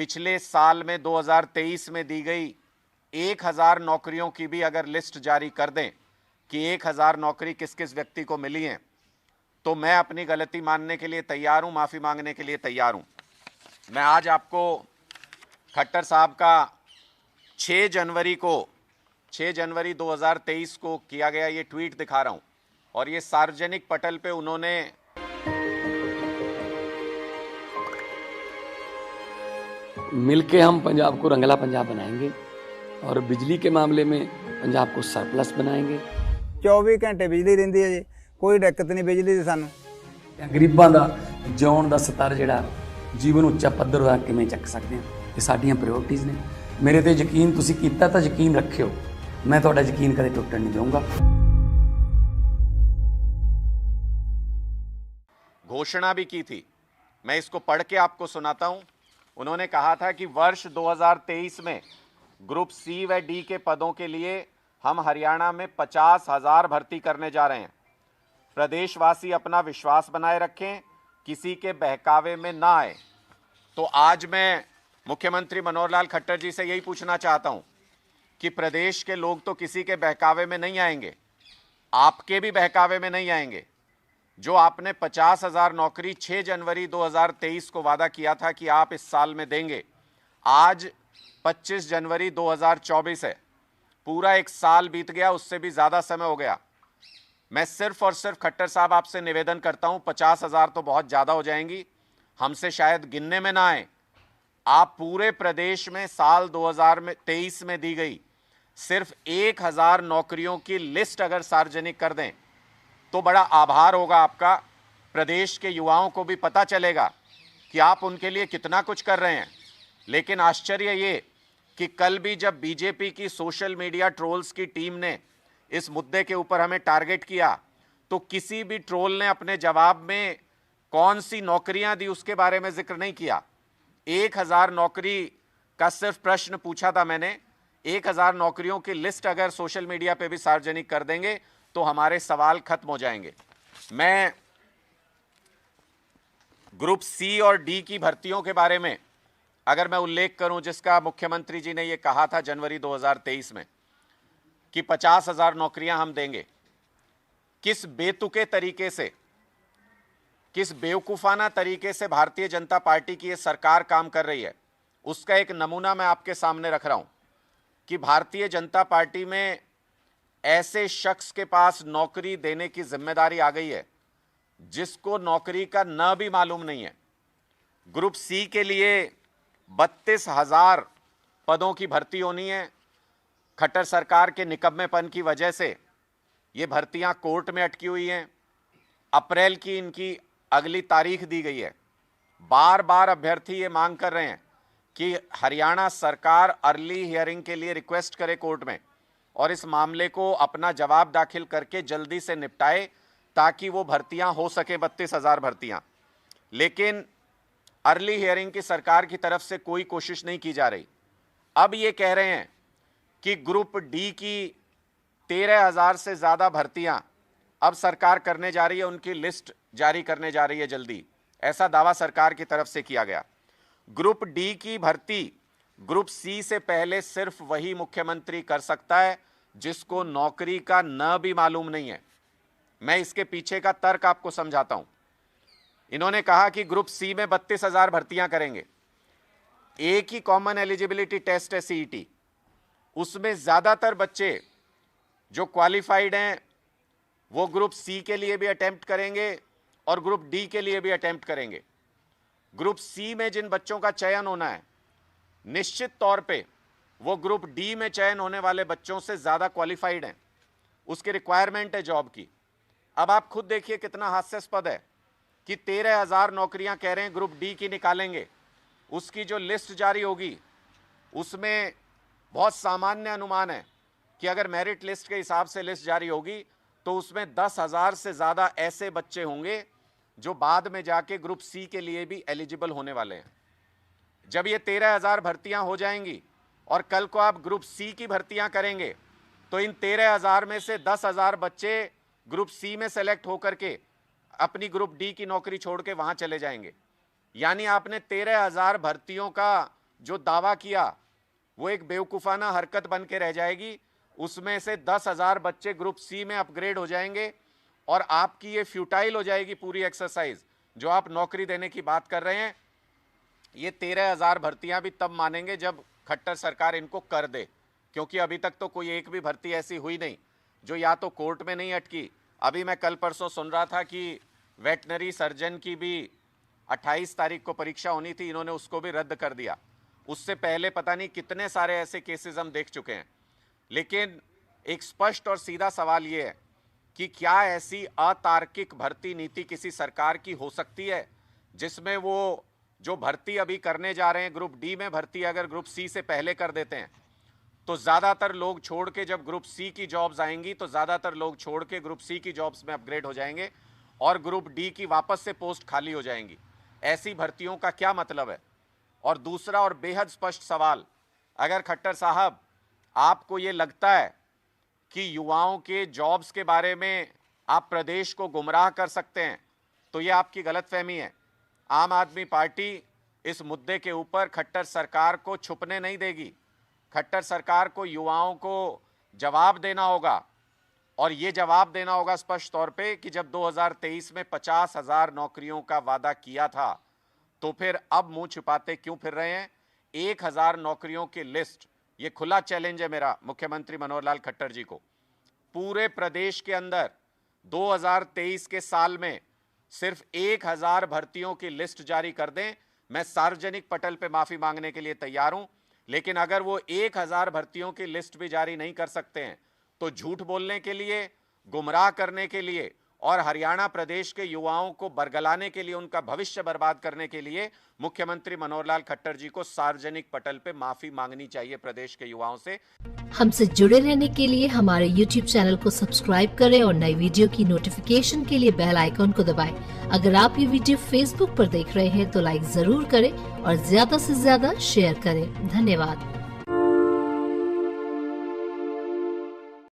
पिछले साल में 2023 में दी गई 1000 नौकरियों की भी अगर लिस्ट जारी कर दें कि 1000 नौकरी किस किस व्यक्ति को मिली हैं, तो मैं अपनी गलती मानने के लिए तैयार हूं, माफी मांगने के लिए तैयार हूं। मैं आज आपको खट्टर साहब का 6 जनवरी 2023 को किया गया ये ट्वीट दिखा रहा हूं, और ये सार्वजनिक पटल पे उन्होंने मिलके हम पंजाब को रंगला पंजाब बनाएंगे और बिजली के मामले में पंजाब को सरप्लस बनाएंगे। 24 घंटे बिजली रहिंदी है जी, कोई दिक्कत नहीं बिजली दी सानू। गरीबां दा जिउण दा स्तर जिहड़ा जीवन उच्चा पੱਧਰ दा किवें ਚੱਕ ਸਕਦੇ ਹਾਂ, ਇਹ ਸਾਡੀਆਂ ਪ੍ਰਾਇੋਰਟੀਜ਼ ਨੇ। ਮੇਰੇ ਤੇ ਯਕੀਨ ਤੁਸੀਂ ਕੀਤਾ ਤਾਂ ਯਕੀਨ ਰੱਖਿਓ, मैं ਤੁਹਾਡਾ ਯਕੀਨ ਕਦੇ ਟੁੱਟਣ नहीं दूंगा। घोषणा भी की थी, मैं इसको पढ़ के आपको सुनाता हूं। उन्होंने कहा था कि वर्ष 2023 में ग्रुप सी व डी के पदों के लिए हम हरियाणा में 50,000 भर्ती करने जा रहे हैं। प्रदेशवासी अपना विश्वास बनाए रखें, किसी के बहकावे में ना आए। तो आज मैं मुख्यमंत्री मनोहर लाल खट्टर जी से यही पूछना चाहता हूं कि प्रदेश के लोग तो किसी के बहकावे में नहीं आएंगे, आपके भी बहकावे में नहीं आएंगे। जो आपने 50,000 नौकरी 6 जनवरी 2023 को वादा किया था कि आप इस साल में देंगे, आज 25 जनवरी 2024 है, पूरा एक साल बीत गया, उससे भी ज़्यादा समय हो गया। मैं सिर्फ और सिर्फ खट्टर साहब आपसे निवेदन करता हूं, 50,000 तो बहुत ज़्यादा हो जाएंगी, हमसे शायद गिनने में ना आए। आप पूरे प्रदेश में साल 2023 में दी गई सिर्फ 1000 नौकरियों की लिस्ट अगर सार्वजनिक कर दें तो बड़ा आभार होगा आपका। प्रदेश के युवाओं को भी पता चलेगा कि आप उनके लिए कितना कुछ कर रहे हैं। लेकिन आश्चर्य ये कि कल भी जब बीजेपी की सोशल मीडिया ट्रोल्स की टीम ने इस मुद्दे के ऊपर हमें टारगेट किया, तो किसी भी ट्रोल ने अपने जवाब में कौन सी नौकरियां दी उसके बारे में जिक्र नहीं किया। 1000 नौकरी का सिर्फ प्रश्न पूछा था मैंने। 1000 नौकरियों की लिस्ट अगर सोशल मीडिया पे भी सार्वजनिक कर देंगे तो हमारे सवाल खत्म हो जाएंगे। मैं ग्रुप सी और डी की भर्तियों के बारे में अगर मैं उल्लेख करूं, जिसका मुख्यमंत्री जी ने यह कहा था जनवरी 2023 में कि 50,000 नौकरियां हम देंगे, किस बेतुके तरीके से, किस बेवकूफाना तरीके से भारतीय जनता पार्टी की यह सरकार काम कर रही है, उसका एक नमूना मैं आपके सामने रख रहा हूं कि भारतीय जनता पार्टी में ऐसे शख्स के पास नौकरी देने की जिम्मेदारी आ गई है जिसको नौकरी का न भी मालूम नहीं है। ग्रुप सी के लिए 32,000 पदों की भर्ती होनी है। खट्टर सरकार के निकम्मेपन की वजह से ये भर्तियां कोर्ट में अटकी हुई हैं। अप्रैल की इनकी अगली तारीख दी गई है। बार बार अभ्यर्थी ये मांग कर रहे हैं कि हरियाणा सरकार अर्ली हियरिंग के लिए रिक्वेस्ट करे कोर्ट में और इस मामले को अपना जवाब दाखिल करके जल्दी से निपटाए ताकि वो भर्तियां हो सके, 32,000 भर्तियां। लेकिन अर्ली हियरिंग की सरकार की तरफ से कोई कोशिश नहीं की जा रही। अब ये कह रहे हैं कि ग्रुप डी की 13,000 से ज़्यादा भर्तियां अब सरकार करने जा रही है, उनकी लिस्ट जारी करने जा रही है जल्दी, ऐसा दावा सरकार की तरफ से किया गया। ग्रुप डी की भर्ती ग्रुप सी से पहले सिर्फ वही मुख्यमंत्री कर सकता है जिसको नौकरी का न भी मालूम नहीं है। मैं इसके पीछे का तर्क आपको समझाता हूं। इन्होंने कहा कि ग्रुप सी में 32,000 भर्तियां करेंगे, एक ही कॉमन एलिजिबिलिटी टेस्ट है सीईटी, उसमें ज्यादातर बच्चे जो क्वालिफाइड हैं वो ग्रुप सी के लिए भी अटेम्प्ट करेंगे और ग्रुप डी के लिए भी अटेम्प्ट करेंगे। ग्रुप सी में जिन बच्चों का चयन होना है, निश्चित तौर पे वो ग्रुप डी में चयन होने वाले बच्चों से ज़्यादा क्वालिफाइड हैं, उसकी रिक्वायरमेंट है जॉब की। अब आप खुद देखिए कितना हास्यास्पद है कि 13,000 नौकरियां कह रहे हैं ग्रुप डी की निकालेंगे, उसकी जो लिस्ट जारी होगी उसमें बहुत सामान्य अनुमान है कि अगर मेरिट लिस्ट के हिसाब से लिस्ट जारी होगी तो उसमें 10,000 से ज़्यादा ऐसे बच्चे होंगे जो बाद में जाके ग्रुप सी के लिए भी एलिजिबल होने वाले हैं। जब ये 13,000 भर्तियां हो जाएंगी और कल को आप ग्रुप सी की भर्तियां करेंगे तो इन 13,000 में से 10,000 बच्चे ग्रुप सी में सेलेक्ट होकर के अपनी ग्रुप डी की नौकरी छोड़ के वहां चले जाएंगे। यानी आपने 13,000 भर्तियों का जो दावा किया वो एक बेवकूफाना हरकत बन के रह जाएगी। उसमें से 10,000 बच्चे ग्रुप सी में अपग्रेड हो जाएंगे और आपकी ये फ्यूटाइल हो जाएगी पूरी एक्सरसाइज। जो आप नौकरी देने की बात कर रहे हैं, ये 13,000 भर्तियां भी तब मानेंगे जब खट्टर सरकार इनको कर दे, क्योंकि अभी तक तो कोई एक भी भर्ती ऐसी हुई नहीं जो या तो कोर्ट में नहीं अटकी। अभी मैं कल परसों सुन रहा था कि वेटनरी सर्जन की भी 28 तारीख को परीक्षा होनी थी, इन्होंने उसको भी रद्द कर दिया। उससे पहले पता नहीं कितने सारे ऐसे केसेस हम देख चुके हैं। लेकिन एक स्पष्ट और सीधा सवाल ये है कि क्या ऐसी अतार्किक भर्ती नीति किसी सरकार की हो सकती है जिसमें वो जो भर्ती अभी करने जा रहे हैं ग्रुप डी में भर्ती अगर ग्रुप सी से पहले कर देते हैं तो ज़्यादातर लोग छोड़ के, जब ग्रुप सी की जॉब्स आएंगी तो ज़्यादातर लोग छोड़ के ग्रुप सी की जॉब्स में अपग्रेड हो जाएंगे और ग्रुप डी की वापस से पोस्ट खाली हो जाएंगी। ऐसी भर्तियों का क्या मतलब है? और दूसरा और बेहद स्पष्ट सवाल, अगर खट्टर साहब आपको ये लगता है कि युवाओं के जॉब्स के बारे में आप प्रदेश को गुमराह कर सकते हैं तो ये आपकी गलतफहमी है। आम आदमी पार्टी इस मुद्दे के ऊपर खट्टर सरकार को छुपने नहीं देगी। खट्टर सरकार को युवाओं को जवाब देना होगा और ये जवाब देना होगा स्पष्ट तौर पे कि जब 2023 में 50,000 नौकरियों का वादा किया था तो फिर अब मुंह छिपाते क्यों फिर रहे हैं? 1,000 नौकरियों की लिस्ट, ये खुला चैलेंज है मेरा मुख्यमंत्री मनोहर लाल खट्टर जी को। पूरे प्रदेश के अंदर 2023 के साल में सिर्फ 1,000 भर्तियों की लिस्ट जारी कर दें, मैं सार्वजनिक पटल पे माफी मांगने के लिए तैयार हूं। लेकिन अगर वो 1,000 भर्तियों की लिस्ट भी जारी नहीं कर सकते हैं तो झूठ बोलने के लिए, गुमराह करने के लिए और हरियाणा प्रदेश के युवाओं को बरगलाने के लिए, उनका भविष्य बर्बाद करने के लिए मुख्यमंत्री मनोहर लाल खट्टर जी को सार्वजनिक पटल पे माफी मांगनी चाहिए प्रदेश के युवाओं से। हमसे जुड़े रहने के लिए हमारे YouTube चैनल को सब्सक्राइब करें और नई वीडियो की नोटिफिकेशन के लिए बेल आइकॉन को दबाएं। अगर आप ये वीडियो Facebook पर देख रहे हैं तो लाइक जरूर करें और ज्यादा से ज्यादा शेयर करें। धन्यवाद।